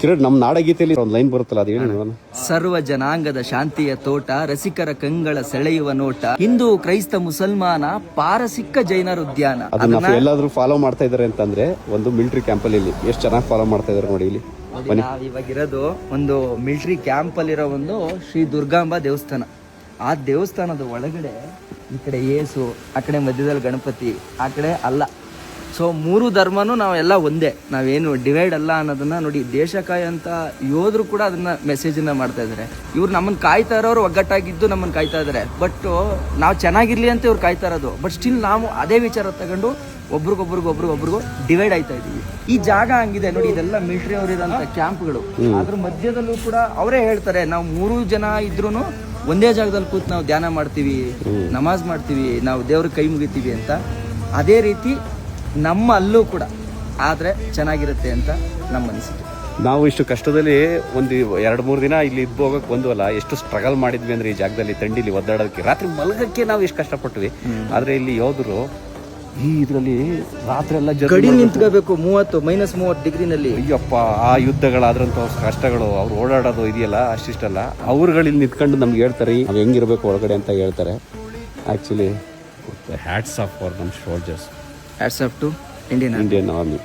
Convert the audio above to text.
ಕಿರಣ್, ನಮ್ಮ ನಾಡಗೀತೆಯಲ್ಲಿ ಒಂದು ಲೈನ್ ಬರುತ್ತಲ್ಲ, ಅದು ಹೇಳಿ ನೋಡೋಣ. ಸರ್ವ ಜನಾಂಗದ ಶಾಂತಿಯ ತೋಟ, ರಸಿಕರ ಕಂಗಳ ಸೆಳೆಯುವ ನೋಟ, ಹಿಂದೂ ಕ್ರೈಸ್ತ ಮುಸಲ್ಮಾನ ಪಾರಸಿಕ್ಕ ಜೈನರ ಉದ್ಯಾನ. ಅದನ್ನ ಎಲ್ಲಾದ್ರೂ ಫಾಲೋ ಮಾಡ್ತಾ ಇದಾರೆ ಅಂತಂದ್ರೆ ಒಂದು ಮಿಲಿಟರಿ ಕ್ಯಾಂಪಲ್ಲಿ ಇಲ್ಲಿ ಎಷ್ಟು ಚೆನ್ನಾಗಿ ಫಾಲೋ ಮಾಡ್ತಾ ಇದಾರೆ ನೋಡಿ. ಇಲ್ಲಿ ನಾವ್ ಇವಾಗಿರೋದು ಒಂದು ಮಿಲಿಟರಿ ಕ್ಯಾಂಪ್ ಅಲ್ಲಿರೋ ಒಂದು ಶ್ರೀ ದುರ್ಗಾಂಬಾ ದೇವಸ್ಥಾನ. ಆ ದೇವಸ್ಥಾನದ ಒಳಗಡೆ ಈ ಕಡೆ ಯೇಸು, ಆ ಕಡೆ ಮಧ್ಯದಲ್ಲಿ ಗಣಪತಿ, ಆ ಕಡೆ ಅಲ್ಲ. ಸೊ 3 ಧರ್ಮನೂ ನಾವೆಲ್ಲ ಒಂದೇ, ನಾವೇನು ಡಿವೈಡ್ ಅಲ್ಲ ಅನ್ನೋದನ್ನ ನೋಡಿ. ದೇಶಕಾಯ ಅಂತ ಯೋಧರು ಕೂಡ ಅದನ್ನ ಮೆಸೇಜನ್ನ ಮಾಡ್ತಾ ಇದ್ದಾರೆ. ಇವ್ರು ನಮ್ಮನ್ನು ಕಾಯ್ತಾ ಇರೋರು ಒಗ್ಗಟ್ಟಾಗಿದ್ದು ನಮ್ಮನ್ನು ಕಾಯ್ತಾ ಇದ್ದಾರೆ. ಬಟ್ ನಾವು ಚೆನ್ನಾಗಿರ್ಲಿ ಅಂತ ಇವ್ರು ಕಾಯ್ತಾ ಇರೋದು. ಬಟ್ ಸ್ಟಿಲ್ ನಾವು ಅದೇ ವಿಚಾರ ತಗೊಂಡು ಒಬ್ರಿಗೊಬ್ರಿಗೂ ಡಿವೈಡ್ ಆಯ್ತಾ ಇದೀವಿ. ಈ ಜಾಗ ಹಂಗಿದೆ ನೋಡಿ, ಇದೆಲ್ಲ ಮಿಲಿಟರಿ ಅವ್ರು ಇರೋಂಥ ಕ್ಯಾಂಪ್ಗಳು. ಅದ್ರ ಮಧ್ಯದಲ್ಲೂ ಕೂಡ ಅವರೇ ಹೇಳ್ತಾರೆ, ನಾವು 3 ಜನ ಇದ್ರೂ ಒಂದೇ ಜಾಗದಲ್ಲಿ ಕೂತು ನಾವು ಧ್ಯಾನ ಮಾಡ್ತೀವಿ, ನಮಾಜ್ ಮಾಡ್ತೀವಿ, ನಾವು ದೇವ್ರಿಗೆ ಕೈ ಮುಗಿತೀವಿ ಅಂತ. ಅದೇ ರೀತಿ ನಮ್ಮ ಅಲ್ಲೂ ಕೂಡ ಆದರೆ ಚೆನ್ನಾಗಿರುತ್ತೆ ಅಂತ ನಮ್ಮ ಅನಿಸಿಕೆ. ನಾವು ಇಷ್ಟು ಕಷ್ಟದಲ್ಲಿ ಒಂದು 2-3 ದಿನ ಇಲ್ಲಿ ಇದ್ದು ಹೋಗಕ್ಕೆ ಬಂದ್ವಲ್ಲ, ಎಷ್ಟು ಸ್ಟ್ರಗಲ್ ಮಾಡಿದ್ವಿ ಅಂದ್ರೆ ಈ ಜಾಗದಲ್ಲಿ ತಂಡಿಲಿ ಒದ್ದಾಡೋದಕ್ಕೆ, ರಾತ್ರಿ ಮಲಗಕ್ಕೆ ನಾವು ಎಷ್ಟು ಕಷ್ಟಪಟ್ವಿ. ಆದರೆ ಇಲ್ಲಿ ಯೋಧರು ಈ ಇದರಲ್ಲಿ ರಾತ್ರಿ ಎಲ್ಲ ಗಡಿ ನಿಂತ್ಕೋಬೇಕು -30 ಡಿಗ್ರಿನಲ್ಲಿ. ಅಯ್ಯಪ್ಪ, ಆ ಯುದ್ಧಗಳಾದ್ರಂಥ ಕಷ್ಟಗಳು, ಅವ್ರು ಓಡಾಡೋದು ಇದೆಯಲ್ಲ ಅಷ್ಟಿಷ್ಟಲ್ಲ. ಅವ್ರುಗಳಲ್ಲಿ ನಿಂತ್ಕೊಂಡು ನಮ್ಗೆ ಹೇಳ್ತಾರೆ ನಾವು ಹೆಂಗಿರ್ಬೇಕು ಒಳಗಡೆ ಅಂತ ಹೇಳ್ತಾರೆ. ಆ್ಯಕ್ಚುಲಿ ಹ್ಯಾಟ್ಸ್ ಆಫ್ ಫಾರ್ ನಮ್ಮ soldiers, hats off to Indian army.